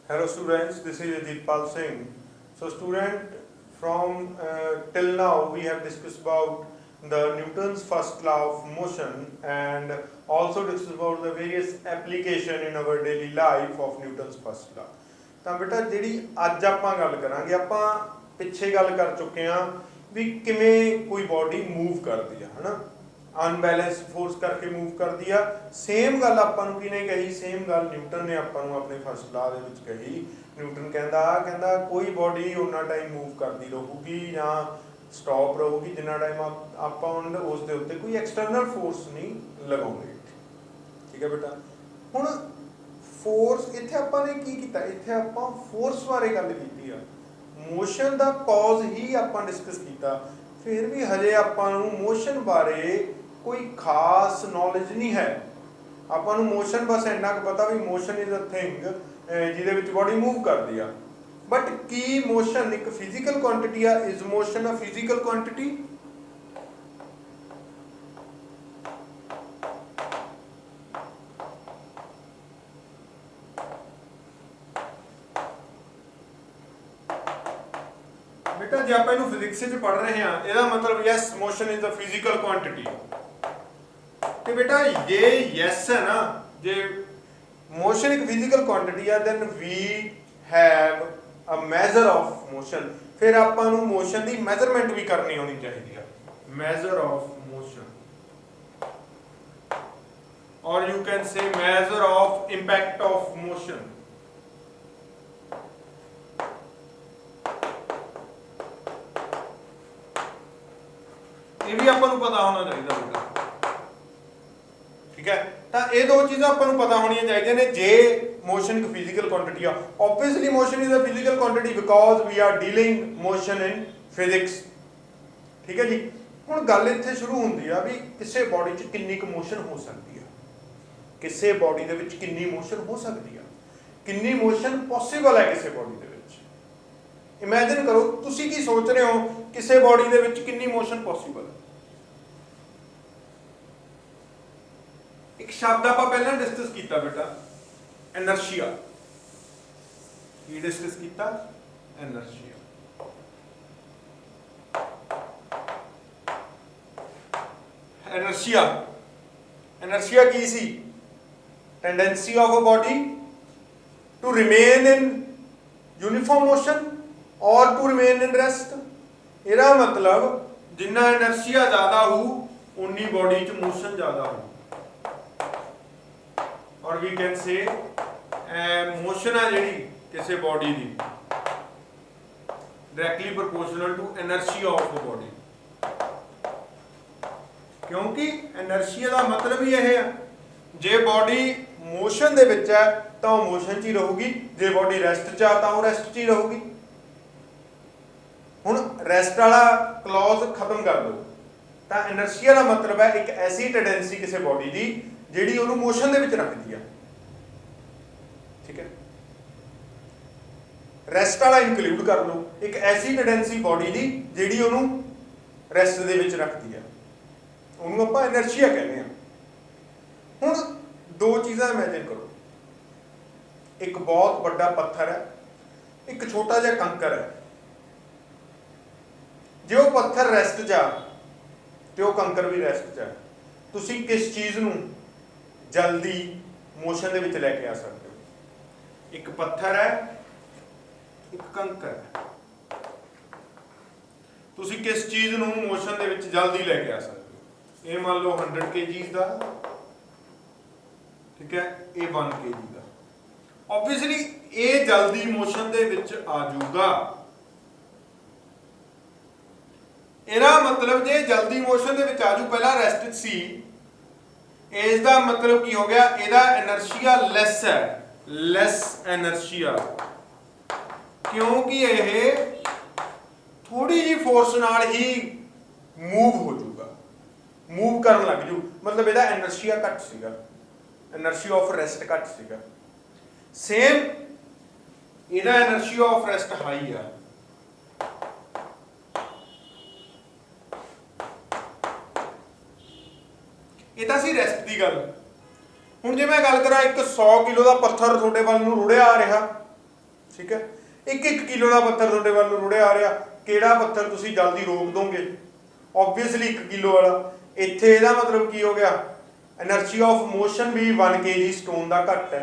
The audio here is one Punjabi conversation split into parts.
Hello students, this is Ajitpal Singh. So student, from till now we have discussed about the Newton's first law of motion and also discussed about the various application in our daily life of Newton's first law. ਤਾਂ ਬੇਟਾ ਜਿਹੜੀ ਅੱਜ ਆਪਾਂ ਗੱਲ ਕਰਾਂਗੇ, ਆਪਾਂ ਪਿੱਛੇ ਗੱਲ ਕਰ ਚੁੱਕੇ ਹਾਂ ਵੀ ਕਿਵੇਂ ਕੋਈ ਬਾਡੀ ਮੂਵ ਕਰਦੀ ਆ, ਹਨਾ, ਅਨਬੈਲੈਂਸ ਫੋਰਸ ਕਰਕੇ ਮੂਵ ਕਰਦੀ ਆ। ਸੇਮ ਗੱਲ ਆਪਾਂ ਨੂੰ ਕਿਹਨੇ ਕਹੀ, ਸੇਮ ਗੱਲ ਨਿਊਟਨ ਨੇ ਆਪਾਂ ਨੂੰ ਆਪਣੇ ਫਸਟ ਲਾਅ ਦੇ ਵਿੱਚ ਕਹੀ। ਨਿਊਟਨ ਕਹਿੰਦਾ ਕੋਈ ਬਾਡੀ ਉਹਨਾਂ ਟਾਈਮ ਮੂਵ ਕਰਦੀ ਰਹੂਗੀ ਜਾਂ ਸਟਾਪ ਰਹੂਗੀ ਜਿੰਨਾ ਟਾਈਮ ਆਪਾਂ ਉਸ ਦੇ ਉੱਤੇ ਕੋਈ ਐਕਸਟਰਨਲ ਫੋਰਸ ਨਹੀਂ ਲਗਾਉਂਦੇ। ਠੀਕ ਹੈ ਬੇਟਾ। ਹੁਣ ਫੋਰਸ ਇੱਥੇ ਆਪਾਂ ਨੇ ਕੀ ਕੀਤਾ, ਇੱਥੇ ਆਪਾਂ ਫੋਰਸ ਬਾਰੇ ਗੱਲ ਕੀਤੀ ਆ, ਮੋਸ਼ਨ ਦਾ ਕੌਜ਼ ਹੀ ਆਪਾਂ ਡਿਸਕਸ ਕੀਤਾ। ਫਿਰ ਵੀ ਹਜੇ ਆਪਾਂ ਨੂੰ ਮੋਸ਼ਨ ਬਾਰੇ ਕੋਈ ਖਾਸ ਨੌਲੇਜ ਨਹੀਂ ਹੈ। ਆਪਾਂ ਨੂੰ ਮੋਸ਼ਨ ਬਸ ਇੰਨਾ ਕੁ ਪਤਾ ਵੀ ਮੋਸ਼ਨ ਇਜ਼ ਅ ਥਿੰਗ ਜਿਹਦੇ ਵਿੱਚ ਬਾਡੀ ਮੂਵ ਕਰਦੀ ਆ। ਬਟ ਕੀ ਮੋਸ਼ਨ ਇੱਕ ਫਿਜ਼ੀਕਲ ਕੁਆਂਟੀਟੀ ਆ? Is motion a physical quantity? ਬੇਟਾ ਜੇ ਆਪਾਂ ਇਹਨੂੰ ਫਿਜ਼ਿਕਸ ਵਿੱਚ ਪੜ੍ਹ ਰਹੇ ਹਾਂ, ਇਹਦਾ ਮਤਲਬ yes motion is a physical quantity. ਤੇ ਬੇਟਾ ਜੇ ਯੈਸ ਹੈ ਨਾ, ਜੇ ਮੋਸ਼ਨ ਇੱਕ ਫਿਜ਼ੀਕਲ ਕੁਆਂਟੀਟੀ ਆ, then we have a measure of motion. ਫਿਰ ਆਪਾਂ ਨੂੰ ਮੋਸ਼ਨ ਦੀ ਮੈਜ਼ਰਮੈਂਟ ਵੀ ਕਰਨੀ ਆਉਣੀ ਚਾਹੀਦੀ ਆ, ਮੈਜ਼ਰ ਆਫ ਮੋਸ਼ਨ, ਔਰ you can say measure of impact of motion. ਇਹ ਵੀ ਆਪਾਂ ਨੂੰ ਪਤਾ ਹੋਣਾ ਚਾਹੀਦਾ ਬੇਟਾ। ਠੀਕ ਹੈ, ਤਾਂ ਇਹ ਦੋ ਚੀਜ਼ਾਂ ਆਪਾਂ ਨੂੰ ਪਤਾ ਹੋਣੀਆਂ ਚਾਹੀਦੀਆਂ ਨੇ ਜੇ ਮੋਸ਼ਨ ਇੱਕ ਫਿਜ਼ੀਕਲ ਕੁਆਂਟੀਟੀ ਆ। Obviously motion is a physical quantity because we are dealing motion in physics. ਠੀਕ ਹੈ ਜੀ। ਹੁਣ ਗੱਲ ਇੱਥੇ ਸ਼ੁਰੂ ਹੁੰਦੀ ਆ ਵੀ ਕਿਸੇ ਬਾਡੀ 'ਚ ਕਿੰਨੀ ਕੁ ਮੋਸ਼ਨ ਹੋ ਸਕਦੀ ਆ, ਕਿਸੇ ਬਾਡੀ ਦੇ ਵਿੱਚ ਕਿੰਨੀ ਮੋਸ਼ਨ ਹੋ ਸਕਦੀ ਆ, ਕਿੰਨੀ ਮੋਸ਼ਨ ਪੋਸੀਬਲ ਹੈ ਕਿਸੇ ਬਾਡੀ ਦੇ ਵਿੱਚ। ਇਮੈਜਿਨ ਕਰੋ, ਤੁਸੀਂ ਕੀ ਸੋਚ ਰਹੇ ਹੋ ਕਿਸੇ ਬਾਡੀ ਦੇ ਵਿੱਚ ਕਿੰਨੀ ਮੋਸ਼ਨ ਪੋਸੀਬਲ ਹੈ। ਇੱਕ ਸ਼ਬਦ ਆਪਾਂ ਪਹਿਲਾਂ ਡਿਸਕਸ ਕੀਤਾ ਬੇਟਾ, ਇਨਰਸ਼ੀਆ। ਕੀ ਡਿਸਕਸ ਕੀਤਾ? ਇਨਰਸ਼ੀਆ। ਇਨਰਸ਼ੀਆ ਕੀ ਸੀ? Tendency of a body to remain in uniform motion ਔਰ ਟੂ ਰਿਮੇਨ ਇਨ ਰੈਸਟ। ਇਹਦਾ ਮਤਲਬ ਜਿੰਨਾ ਇਨਰਸ਼ੀਆ ਜ਼ਿਆਦਾ ਹੋਊ ਉਨੀ ਬਾਡੀ 'ਚ ਮੋਸ਼ਨ ਜ਼ਿਆਦਾ ਹੋਊ। ਔਰ ਵੀ ਕੈਨ ਸੇ ਮੋਸ਼ਨ ਆ ਜਿਹੜੀ ਕਿਸੇ ਬਾਡੀ ਦੀ directly proportional to inertia of the body. ਕਿਉਂਕਿ ਇਨਰਸ਼ੀਆ ਦਾ ਮਤਲਬ ਹੀ ਇਹ ਹੈ, ਜੇ ਬਾਡੀ ਮੋਸ਼ਨ ਦੇ ਵਿੱਚ ਹੈ ਤਾਂ ਉਹ ਮੋਸ਼ਨ 'ਚ ਹੀ ਰਹੂਗੀ, ਜੇ ਬਾਡੀ ਰੈਸਟ 'ਚ ਆ ਤਾਂ ਉਹ ਰੈਸਟ 'ਚ ਹੀ ਰਹੂਗੀ। ਹੁਣ ਰੈਸਟ ਵਾਲਾ ਕਲੌਜ਼ ਖਤਮ ਕਰ ਦਿਓ, ਤਾਂ ਇਨਰਸ਼ੀਆ ਦਾ ਮਤਲਬ ਹੈ ਇੱਕ ਐਸੀ ਟੈਂਡੈਂਸੀ ਕਿਸੇ ਬਾਡੀ ਦੀ ਜਿਹੜੀ ਉਹਨੂੰ ਮੋਸ਼ਨ ਦੇ ਵਿੱਚ ਰੱਖਦੀ ਆ। ਠੀਕ ਹੈ, ਰੈਸਟ ਵਾਲਾ ਇਨਕਲੂਡ ਕਰ ਲਓ, ਇੱਕ ਐਸੀ ਟੈਂਡੈਂਸੀ ਬਾਡੀ ਦੀ ਜਿਹੜੀ ਉਹਨੂੰ ਰੈਸਟ ਦੇ ਵਿੱਚ ਰੱਖਦੀ ਆ, ਉਹਨੂੰ ਆਪਾਂ ਇਨਰਸ਼ੀਆ ਕਹਿੰਦੇ ਆ। ਹੁਣ ਦੋ ਚੀਜ਼ਾਂ ਇਮੈਜਿਨ ਕਰੋ, ਇੱਕ ਬਹੁਤ ਵੱਡਾ ਪੱਥਰ ਹੈ, ਇੱਕ ਛੋਟਾ ਜਿਹਾ ਕੰਕਰ ਹੈ। ਜੇ ਉਹ ਪੱਥਰ ਰੈਸਟ 'ਚ ਆ ਤੇ ਉਹ ਕੰਕਰ ਵੀ ਰੈਸਟ 'ਚ ਆ, ਤੁਸੀਂ ਕਿਸ ਚੀਜ਼ ਨੂੰ ਜਲਦੀ ਮੋਸ਼ਨ ਦੇ ਵਿੱਚ ਲੈ ਕੇ ਆ ਸਕਦੇ ਹੋ? ਇੱਕ ਪੱਥਰ ਹੈ, ਇੱਕ ਕੰਕਰ ਹੈ। ਤੁਸੀਂ ਕਿਸ ਚੀਜ਼ ਨੂੰ ਮੋਸ਼ਨ ਦੇ ਵਿੱਚ ਜਲਦੀ ਲੈ ਕੇ ਆ ਸਕਦੇ ਹੋ? ਇਹ ਮੰਨ ਲਓ 100 kg ਦਾ, ਠੀਕ ਹੈ, ਇਹ 1 kg ਦਾ। ਆਬਵੀਅਸਲੀ ਇਹ ਜਲਦੀ ਮੋਸ਼ਨ ਦੇ ਵਿੱਚ ਆ ਜਾਊਗਾ। ਇਹਦਾ ਮਤਲਬ ਜੇ ਜਲਦੀ ਮੋਸ਼ਨ ਦੇ ਵਿੱਚ ਆ ਜੂ, ਪਹਿਲਾਂ ਰੈਸਟ ਸੀ, ਇਸ ਦਾ ਮਤਲਬ ਕੀ ਹੋ ਗਿਆ? ਇਹਦਾ ਇਨਰਸ਼ੀਆ ਲੈਸ ਹੈ, ਲੈਸ ਇਨਰਸ਼ੀਆ, ਕਿਉਂਕਿ ਇਹ ਥੋੜੀ ਜਿਹੀ ਫੋਰਸ ਨਾਲ ਹੀ ਮੂਵ ਹੋ ਜਾਊਗਾ, ਮੂਵ ਕਰਨ ਲੱਗ ਜੂ। ਮਤਲਬ ਇਹਦਾ ਇਨਰਸ਼ੀਆ ਘੱਟ ਸੀਗਾ, ਇਨਰਸ਼ੀਆ ਆਫ ਰੈਸਟ ਘੱਟ ਸੀਗਾ। ਸੇਮ ਇਹਦਾ ਇਨਰਸ਼ੀਆ ਆਫ ਰੈਸਟ ਹਾਈ ਆ। ਇਹ ਤਾਂ ਸੀ ਰੈਸਟ ਦੀ ਗੱਲ। ਹੁਣ ਜੇ ਮੈਂ ਗੱਲ ਕਰਾਂ, ਇੱਕ 100 ਕਿਲੋ ਦਾ ਪੱਥਰ ਤੁਹਾਡੇ ਵੱਲ ਨੂੰ ਰੁੜਿਆ ਆ ਰਿਹਾ, ठीक है। 1-1 किलो का पत्थर तुहाडे वल रुड़िया आ रहा, किहड़ा पत्थर तुसीं जल्दी रोक दोगे? ऑब्वियसली 1 किलो वाला। इत्थे इहदा मतलब की हो गया, एनर्जी ऑफ मोशन भी 1 kg स्टोन का घट है,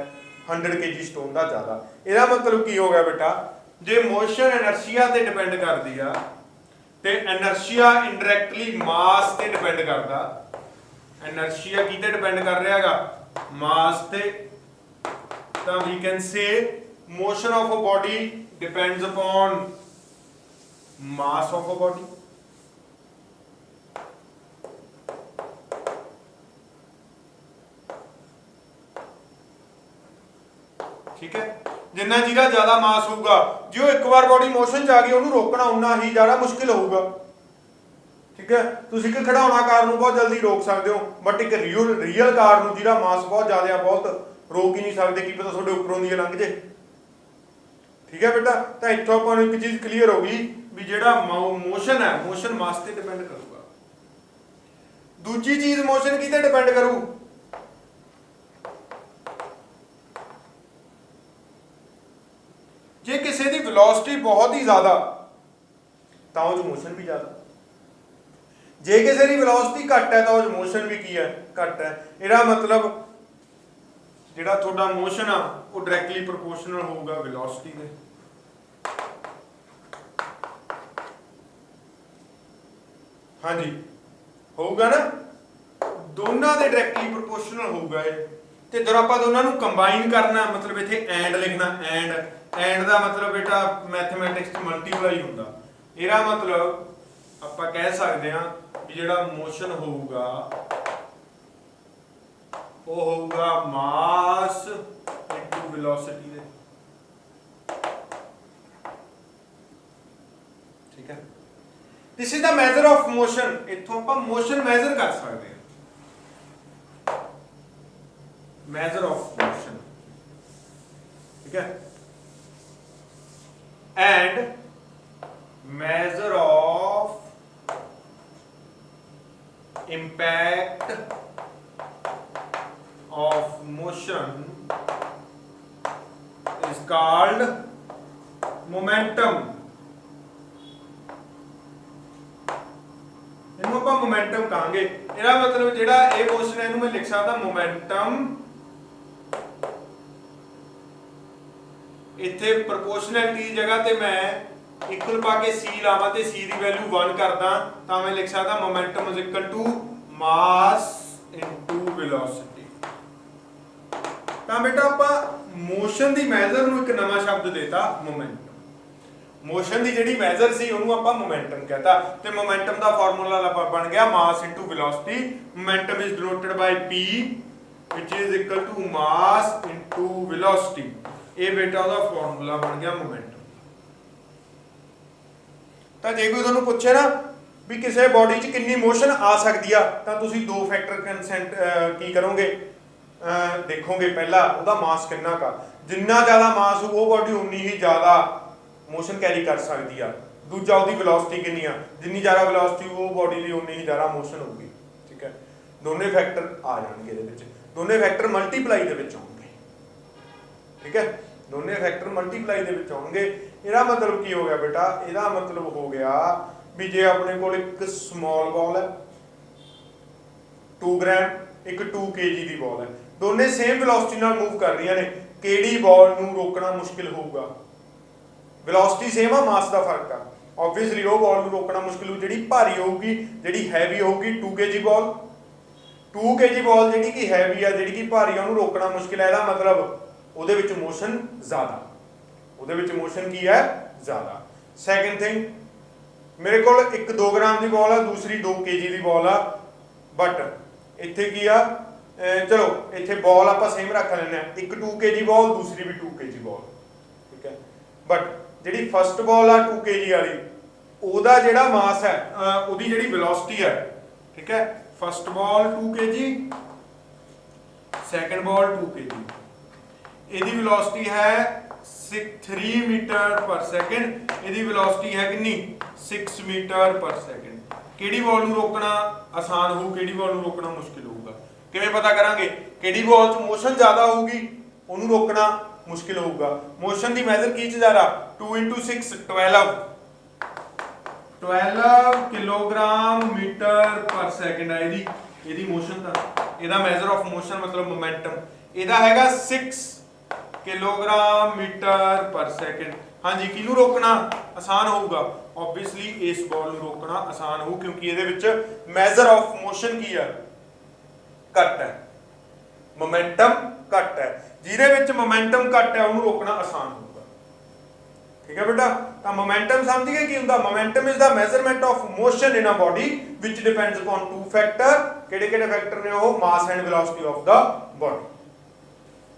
100 kg स्टोन का ज़्यादा। इहदा मतलब की हो गया बेटा, जे मोशन एनर्शिया ते डिपेंड करती है तो एनर्शिया इनडायरैक्टली मास ते डिपेंड करता। एनर्शिया किते डिपेंड कर रहा है? मास ते। तो we can say motion of a body depends upon mass of a body. ठीक है, जिन्ना जिहदा ज्यादा मास होगा, जो एक बार बॉडी मोशन च आ गई उन्होंने रोकना उन्ना ही ज़्यादा मुश्किल होगा। ठीक है, तुसीं एक खिडौना कार नूं बहुत जल्दी रोक सकते हो, बट एक रियल कार नूं जिहदा मास बहुत ज़्यादा बहुत रोक ही नहीं सकते, की पता तुहाडे उपरों दी लंघ जे। ठीक है बेटा, तो इत्थों आपां नूं एक चीज़ क्लीयर हो गई भी जिहड़ा मोशन है, मोशन मास ते डिपेंड करूगा। दूजी चीज़ मोशन किते डिपेंड करू? जे किसी की वेलोसिटी बहुत ही ज़्यादा तो उस मोशन भी ज़्यादा, जे किसी की वेलोसिटी घट है तो उस मोशन भी की है घट है। इसका मतलब जिहड़ा तुहाडा मोशन आ वो डायरैक्टली प्रोपोर्शनल होगा वेलोसिटी दे। हाँ जी, होगा ना, दोनों दे डायरैक्टली प्रोपोर्शनल होगा ये। तो जब आप दोनों कंबाइन करना, मतलब इत्थे एंड लिखना, एंड का मतलब बेटा मैथमैटिक्स मल्टीप्लाई होंदा। इहदा मतलब आप कह सकते हैं कि जिहड़ा मोशन होगा वो होगा मास इनटू वेलोसिटी दे। ठीक है, this is the measure of motion. इत्थों आप मोशन मेजर कर सकते हैं, मेजर ऑफ मोशन। ठीक है, and measure of impact of motion is called momentum। इनू आप मोमेंटम कहांगे। इहदा मतलब जिहड़ा ये मोशन है इनू मैं लिख सकदा मोमेंटम। इत्थे प्रोपोर्शनैलिटी की जगह ते मैं इक्वल पा के सी लावां ते सी की वैल्यू 1 करदा तां मैं लिख सकदा momentum is equal to mass into velocity. तां बेटा आपां मोशन दी मेजर नूं एक नवां शब्द देता मोमेंटम। मोशन दी जिहड़ी मेजर सी ओनू आपां मोमेंटम कहता, ते मोमेंटम दा फार्मूला बन गया mass into velocity. Momentum is denoted by P which is equal to mass into velocity. ये बेटा ओहदा फार्मूला बन गया मोमेंटम। तो जे कोई तुहानूं पूछे ना भी किसी बॉडी च कितनी मोशन आ सकती है, तो तुसीं दो फैक्टर कंसेंट की करोगे, देखोगे पहला उसका मास कितना का, जिन्ना ज़्यादा मास हो वो बॉडी उन्नी ही ज़्यादा मोशन कैरी कर सकती है। दूजा उसकी वेलोसिटी कितनी है, जिन्नी ज़्यादा वेलोसिटी वो बॉडी लिए उन्नी ही ज़्यादा मोशन होगी। ठीक है, दोनों फैक्टर आ जाएंगे, दोनों फैक्टर मल्टीप्लाई दे विच आउणगे। ठीक है, दोनों फैक्टर मल्टीप्लाई दे विच आउणगे। इहदा मतलब की हो गया बेटा, इहदा मतलब हो गया भी जे अपने कोल एक स्मॉल बॉल है 2 ग्राम, एक 2 kg की बॉल है, दोनों सेम वेलोसिटी नाल मूव कर रही ने, किहड़ी बॉल नूं रोकना मुश्किल होगा? वेलोसिटी सेम आ, मास का फर्क आ, ऑब्वियसली वो बॉल नूं रोकना मुश्किल हो जिहड़ी भारी होगी, जिहड़ी हैवी होगी 2 kg बॉल। 2 kg बॉल जिहड़ी कि हैवी है, जिहड़ी कि भारी है, उन्होंने रोकना मुश्किल है। इहदा मतलब ਉਹਦੇ ਵਿੱਚ मोशन ज़्यादा, ਉਹਦੇ ਵਿੱਚ मोशन की है ज़्यादा। सैकेंड थिंग, मेरे को एक 2 ग्राम की बॉल है, दूसरी 2 kg की बॉल आ, बट इत्थे की आ, चलो इत्थे बॉल आप सेम रख लें, एक 2 kg बॉल, दूसरी भी 2 kg बॉल। ठीक है, बट जी फस्ट बॉल आ 2 kg वाली, ਉਹਦਾ ਜਿਹੜਾ मास है, ਉਹਦੀ ਜਿਹੜੀ वेलोसिटी है, ठीक है, first ball 2 kg, second ball 2 kg, ਇਹਦੀ वेलोसिटी है 3 मीटर पर सेकंड, ਇਹਦੀ वेलोसिटी है कितनी 6 मीटर पर सेकंड। ਕਿਹੜੀ बॉल ਨੂੰ रोकना आसान हो, ਕਿਹੜੀ बॉल ਨੂੰ रोकना मुश्किल होगा? ਕਿਵੇਂ पता करांगे? ਕਿਹੜੀ बॉल 'ਚ मोशन ज़्यादा होगी ਉਹਨੂੰ रोकना मुश्किल होगा। मोशन की मैजर की जा रहा 2 × 6 12 किलोग्राम मीटर पर सेकंड है यदी मोशन का ਇਹਦਾ ਮੈਜ਼ਰ ਆਫ ਮੋਸ਼ਨ ਮਤਲਬ ਮੋਮੈਂਟਮ ਇਹਦਾ ਹੈਗਾ 6 ਕਿਲੋਗ੍ਰਾਮ ਮੀਟਰ ਪਰ ਸੈਕਿੰਡ। ਹਾਂਜੀ ਕਿਹਨੂੰ ਰੋਕਣਾ ਆਸਾਨ ਹੋਊਗਾ ਆਬਵੀਅਸਲੀ ਇਸ ਬਾਲ ਨੂੰ ਰੋਕਣਾ ਆਸਾਨ ਹੋਊ ਕਿਉਂਕਿ ਇਹਦੇ ਵਿੱਚ ਮੈਜ਼ਰ ਆਫ ਮੋਸ਼ਨ ਕੀ ਆ ਘੱਟ ਹੈ ਮੋਮੈਂਟਮ ਘੱਟ ਹੈ ਜਿਹਦੇ ਵਿੱਚ ਮੋਮੈਂਟਮ ਘੱਟ ਹੈ ਉਹਨੂੰ ਰੋਕਣਾ ਆਸਾਨ ਹੋਊਗਾ। ਠੀਕ ਹੈ ਬੇਟਾ ਤਾਂ ਮੋਮੈਂਟਮ ਸਮਝ ਗਏ ਕੀ ਹੁੰਦਾ momentum is the measurement of motion in a body ਵਿਚ ਡਿਪੈਂਡਸ ਅਪਨ ਟੂ ਫੈਕਟਰ ਕਿਹੜੇ ਕਿਹੜੇ ਫੈਕਟਰ ਨੇ ਉਹ mass and velocity of the body.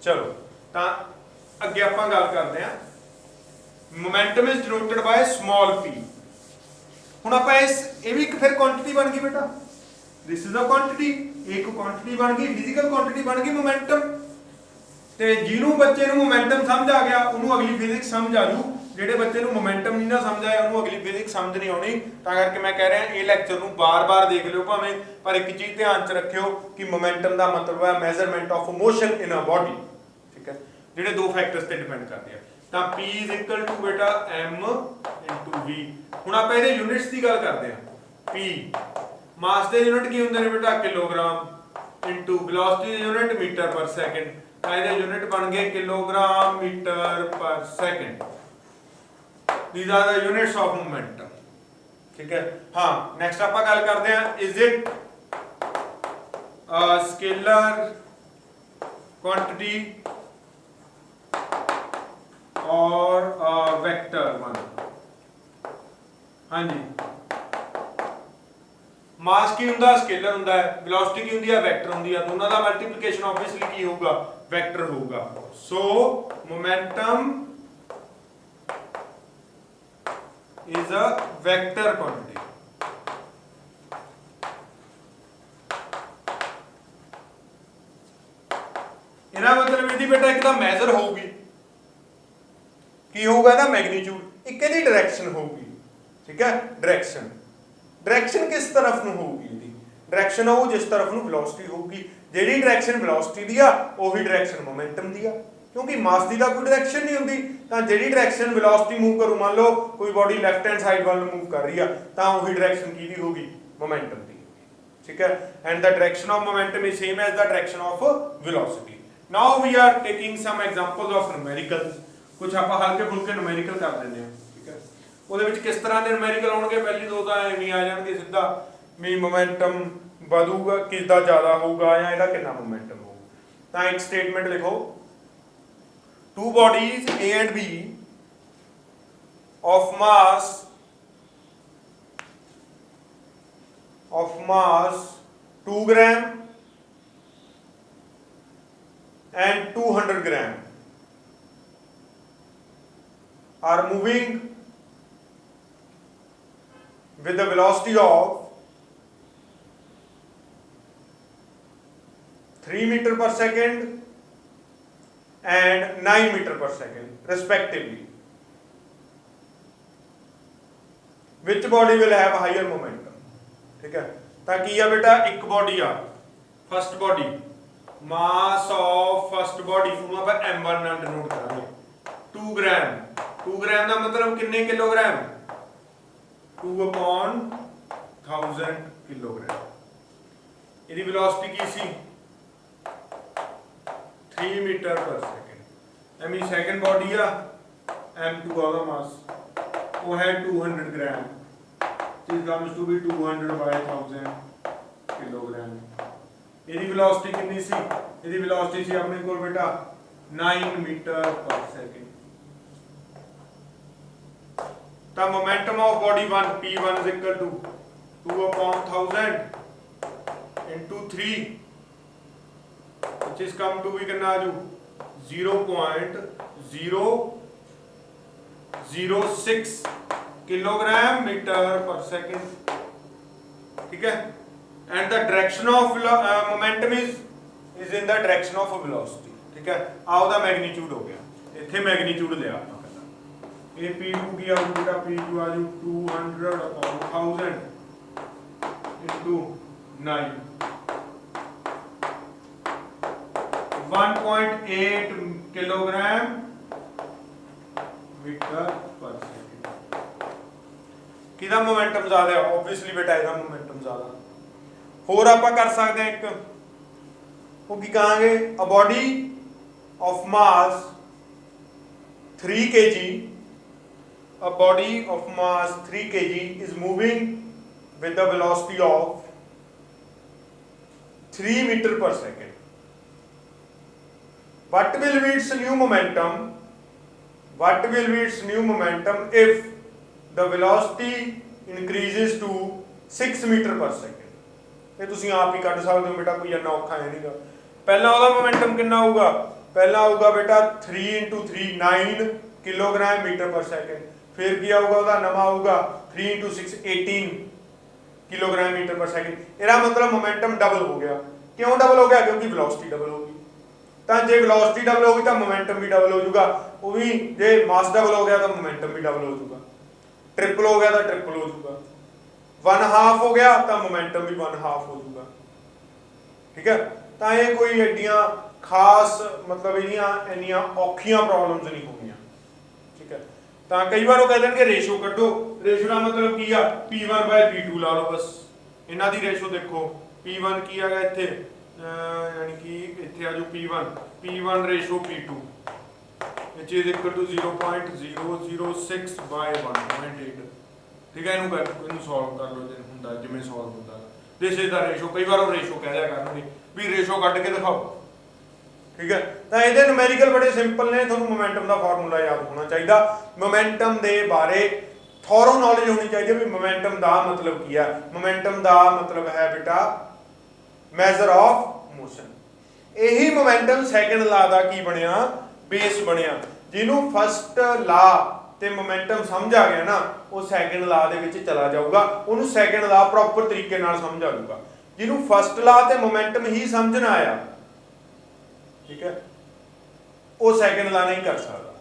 ਚਲੋ ਤਾਂ ਅੱਗੇ ਆਪਾਂ ਗੱਲ ਕਰਦੇ ਹਾਂ momentum is denoted by small p। ਹੁਣ ਆਪਾਂ ਇਹ ਵੀ ਇੱਕ ਫਿਰ ਕੁਆਂਟੀਟੀ ਬਣ ਗਈ ਬੇਟਾ ਦਿਸ ਇਜ਼ ਅ ਕੁਆਂਟੀਟੀ ਇੱਕ ਕੁਆਂਟੀਟੀ ਬਣ ਗਈ ਫਿਜ਼ੀਕਲ ਕੁਆਂਟੀਟੀ ਬਣ ਗਈ ਮੋਮੈਂਟਮ ਤੇ ਜਿਹਨੂੰ ਬੱਚੇ ਨੂੰ ਮੋਮੈਂਟਮ ਸਮਝ ਆ ਗਿਆ ਉਹਨੂੰ ਅਗਲੀ ਫਿਜ਼ਿਕਸ ਸਮਝ ਆ ਜੂ ਜਿਹੜੇ ਬੱਚੇ ਨੂੰ ਮੋਮੈਂਟਮ ਨਹੀਂ ਨਾ ਸਮਝ ਆਇਆ ਉਹਨੂੰ ਅਗਲੀ ਫਿਜ਼ਿਕਸ ਸਮਝ ਨਹੀਂ ਆਉਣੀ ਤਾਂ ਕਰਕੇ ਮੈਂ ਕਹਿ ਰਿਹਾ ਇਹ ਲੈਕਚਰ ਨੂੰ ਬਾਰ-ਬਾਰ ਦੇਖ ਲਿਓ ਭਾਵੇਂ ਪਰ ਇੱਕ ਚੀਜ਼ ਧਿਆਨ 'ਚ ਰੱਖਿਓ ਕਿ ਮੋਮੈਂਟਮ ਦਾ ਮਤਲਬ ਹੈ measurement of motion in a body. ਠੀਕ ਹੈ ਜਿਹੜੇ ਦੋ ਫੈਕਟਰਸ ਤੇ ਡਿਪੈਂਡ ਕਰਦੇ ਆ ਤਾਂ p = ਬੇਟਾ m * v। ਹੁਣ ਆਪਾਂ ਇਹਦੇ ਯੂਨਿਟਸ ਦੀ ਗੱਲ ਕਰਦੇ ਆ p ਮਾਸ ਦੇ ਯੂਨਿਟ ਕੀ ਹੁੰਦੇ ਨੇ ਬੇਟਾ ਕਿਲੋਗ੍ਰਾਮ * ਵੈਲੋਸਿਟੀ ਦੇ ਯੂਨਿਟ ਮੀਟਰ ਪਰ ਸੈਕਿੰਡ ਤਾਂ ਇਹਦੇ ਯੂਨਿਟ ਬਣ ਗਏ kilogram metre per second. These are the units of momentum। ठीक है हाँ नेक्स्ट ਆਪਾਂ ਗੱਲ ਕਰਦੇ ਹਾਂ is it a scalar quantity or a vector one। ਹਾਂਜੀ ਮਾਸ ਕੀ ਹੁੰਦਾ ਸਕੇਲਰ ਹੁੰਦਾ ਹੈ ਵੈਲੋਸਿਟੀ ਕੀ ਹੁੰਦੀ ਹੈ ਵੈਕਟਰ ਹੁੰਦੀ ਹੈ ਦੋਨਾਂ ਦਾ ਮਲਟੀਪਲੀਕੇਸ਼ਨ ਆਬਵੀਅਸਲੀ ਕੀ ਹੋਊਗਾ ਵੈਕਟਰ ਹੋਊਗਾ। ਸੋ momentum is a vector quantity। ਇਹਦਾ ਮਤਲਬ ਇਹਦੀ ਬੇਟਾ ਇੱਕ ਤਾਂ ਮੈਜ਼ਰ ਹੋਊਗੀ ਕੀ ਹੋਊਗਾ ਇਹਦਾ ਮੈਗਨੀਟਿਊਡ ਇੱਕ ਇਹਦੀ ਡਾਇਰੈਕਸ਼ਨ ਹੋਊਗੀ। ਠੀਕ ਹੈ ਡਾਇਰੈਕਸ਼ਨ ਕਿਸ ਤਰਫ ਨੂੰ ਹੋਊਗੀ ਇਹਦੀ ਡਾਇਰੈਕਸ਼ਨ ਉਹ ਜਿਸ ਤਰਫ ਨੂੰ ਵੈਲੋਸਿਟੀ ਹੋਊਗੀ ਜਿਹੜੀ ਡਾਇਰੈਕਸ਼ਨ ਵੈਲੋਸਿਟੀ ਦੀ ਆ ਉਹੀ ਡਾਇਰੈਕਸ਼ਨ ਮੋਮੈਂਟਮ ਦੀ ਆ ਕਿਉਂਕਿ ਮਾਸ ਦੀ ਤਾਂ ਕੋਈ ਡਾਇਰੈਕਸ਼ਨ ਨਹੀਂ ਹੁੰਦੀ ਤਾਂ ਜਿਹੜੀ ਡਾਇਰੈਕਸ਼ਨ ਵੈਲੋਸਿਟੀ ਮੂਵ ਕਰੂ ਮੰਨ ਲਓ ਕੋਈ ਬਾਡੀ ਲੈਫਟ ਹੈਂਡ ਸਾਈਡ ਵੱਲ ਨੂੰ ਮੂਵ ਕਰ ਰਹੀ ਆ ਤਾਂ ਉਹੀ ਡਾਇਰੈਕਸ਼ਨ ਕਿਹਦੀ ਹੋਗੀ ਮੋਮੈਂਟਮ ਦੀ ਠੀਕ ਹੈ and the direction of momentum is same as the direction of velocity. Now we are taking some examples of numericals ਕੁਝ ਆਪਾਂ ਹਲਕੇ ਫੁਲਕੇ ਨਿਊਮੈਰੀਕਲ ਕਰ ਦਿੰਦੇ ਹਾਂ। ਠੀਕ ਹੈ ਉਹਦੇ ਵਿੱਚ ਕਿਸ ਤਰ੍ਹਾਂ ਦੇ ਨਿਊਮੈਰੀਕਲ ਆਉਣਗੇ ਪਹਿਲੀ ਦੋ ਤਾਂ ਐਵੇਂ ਆ ਜਾਣਗੇ ਸਿੱਧਾ ਵੀ ਮੋਮੈਂਟਮ ਵਧੂਗਾ ਕਿਸਦਾ ਜ਼ਿਆਦਾ ਹੋਊਗਾ ਜਾਂ ਇਹਦਾ ਕਿੰਨਾ ਮੋਮੈਂਟਮ ਹੋਊ ਤਾਂ ਇੱਕ ਸਟੇਟਮੈਂਟ ਲਿਖੋ two bodies A and B of mass 2 gram and 200 gram are moving with the velocity of 3 meter per second and 9 meter per second respectively. Which body will have higher momentum? ठीक है ਤਾਂ ਕੀ ਆ ਬੇਟਾ ਇੱਕ ਬੋਡੀ ਆ first body mass of first body ਨੂੰ ਆਪਾਂ m1 ਨਾਲ ਡਿਨੋਟ ਕਰਾਂਗੇ 2 ਗ੍ਰਾਮ 2 ਗ੍ਰਾਮ ਦਾ ਮਤਲਬ ਕਿੰਨੇ ਕਿਲੋਗ੍ਰਾਮ 2/1000 ਕਿਲੋਗ੍ਰਾਮ। ਇਹਦੀ velocity Ki C 3 meter per second। I mean second body ਆ m2 ਉਹਦਾ ਮਾਸ ਉਹ ਹੈ 200 gram this comes to be 200/1000 kilogram। ਇਹਦੀ velocity ਕਿੰਨੀ ਸੀ ਇਹਦੀ velocity ਸੀ ਆਪਣੇ ਕੋਲ ਬੇਟਾ 9 meter per second। ਤਾਂ momentum of body 1 p1 is equal to 2/1000 into 3 which is come to be कितना आजू 0.006 किलोग्राम मीटर पर सेकंड। ठीक है and the direction of momentum is in the direction of velocity। ठीक है आ ਉਹਦਾ ਮੈਗਨੀਟਿਊਡ ਹੋ ਗਿਆ ਇੱਥੇ ਮੈਗਨੀਟਿਊਡ ਲਿਆ ਆਪਾਂ ਪਹਿਲਾਂ ਇਹ p2 ਕੀ ਆਊ ਬੇਟਾ p2 ਆਜੂ 200/1000 into 9 1.8 किलोग्राम मीटर पर सेकंड। किहदा मोमेंटम ज्यादा है? ऑब्वियसली बेटा ਇਹਦਾ मोमेंटम ज्यादा। ਹੋਰ ਆਪਾਂ ਕਰ ਸਕਦੇ ਹਾਂ ਇੱਕ ਉਹ ਕੀ ਕਹਾਂਗੇ a body of mass 3 kg, a body of mass 3 kg is moving with the velocity of 3 meter per second. What will be its new momentum? What will be its new momentum if the velocity increases to 6 meter per second? ਇਹ ਤੁਸੀਂ ਆਪ ਹੀ ਕੱਢ ਸਕਦੇ ਹੋ ਬੇਟਾ, ਕੋਈ ਇੰਨਾ ਔਖਾ ਹੈ ਨਹੀਂਗਾ। ਪਹਿਲਾਂ ਉਹਦਾ ਮੋਮੈਂਟਮ ਕਿੰਨਾ ਹੋਊਗਾ? ਪਹਿਲਾਂ ਆਊਗਾ ਬੇਟਾ 3 × 3 9 ਕਿਲੋਗ੍ਰਾਮ ਮੀਟਰ ਪਰ ਸੈਕਿੰਡ। ਫਿਰ ਕੀ ਆਊਗਾ ਉਹਦਾ ਨਵਾਂ ਆਊਗਾ 3 × 6 18 ਕਿਲੋਗ੍ਰਾਮ ਮੀਟਰ ਪਰ ਸੈਕਿੰਡ। ਇਹਦਾ ਮਤਲਬ ਮੋਮੈਂਟਮ ਡਬਲ ਹੋ ਗਿਆ। ਕਿਉਂ ਡਬਲ ਹੋ ਗਿਆ? ਕਿਉਂਕਿ ਵੈਲੋਸਿਟੀ ਡਬਲ ਹੋ ਗਈ। ਤਾਂ ਜੇ ਵੈਲੋਸਿਟੀ ਡਬਲ ਹੋ ਗਈ ਤਾਂ ਮੋਮੈਂਟਮ ਵੀ ਡਬਲ ਹੋ ਜਾਊਗਾ। ਉਹ ਵੀ ਜੇ ਮਾਸ ਡਬਲ ਹੋ ਗਿਆ ਤਾਂ ਮੋਮੈਂਟਮ ਵੀ ਡਬਲ ਹੋ ਜਾਊਗਾ। ट्रिपल हो गया तो ट्रिपल हो जाऊगा, 1/2 हो गया तो मोमेंटम भी 1/2 हो जाऊगा। ठीक है, तो ये कोई एडियां खास मतलब इन्नियां औखियां प्रॉब्लम्स नहीं होंगियां। ठीक है, तो कई बार वो कहते हैं कि रेशो कड्डो। रेशो का मतलब की आ P1/P2 ला लो बस। इन्हां दी रेशो देखो, P1 की आ गया इत्थे यानी कि इत्थे आ जो P1 ratio P2 which is equal to 0.006/1.8। ठीक है, इनू सॉल्व कर लो जे हुंदा जिवें सॉल्व हुंदा। This is the ratio. कई बार वो रेशो कह दिया करनगे भी रेशो कट के दिखाओ। ठीक है, तो ये न्यूमेरिकल बड़े सिंपल ने। तुहानू मोमेंटम का फार्मूला याद होना चाहिए। मोमेंटम के बारे थोरो नॉलेज होनी चाहिए भी मोमेंटम का मतलब की है। मोमेंटम का मतलब है बेटा मैजर ऑफ मोशन। यही मोमेंटम सैकेंड ला का की बनिया बेस बनिया। जिन्हों फस्ट ला ते मोमेंटम समझ आ गया ना, वो सैकेंड ला दे विच चला जाऊगा। उन्होंने सैकेंड ला प्रॉपर तरीके नाल समझ आ जाऊगा। जिन्हों फस्ट ला ते मोमेंटम ही समझ ना आया, ठीक है, वो सैकेंड ला नहीं कर सकता।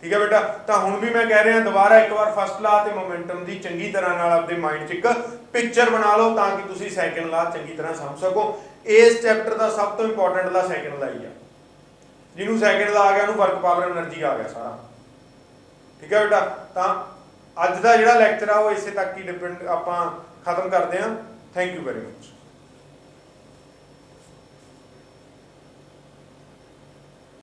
ठीक है बेटा, तो हुण भी मैं कह रहा दोबारा एक बार फस्ट ला ते मोमेंटम की चंगी तरह नाल अपने माइंड च एक पिक्चर बना लो ताकि तुसीं सैकेंड ला चंगी तरह समझ सको। इस चैप्टर का सब तो इंपॉर्टेंट ला सैकेंड ला ही है। जिन्हों सैकेंड ला आ गया उन्होंने वर्क पावर एनर्जी आ गया सारा। ठीक है बेटा, तो अज का जिहड़ा लैक्चर आ वो इसे तक ही डिपेंड आपां खत्म करते हैं। Thank you very much.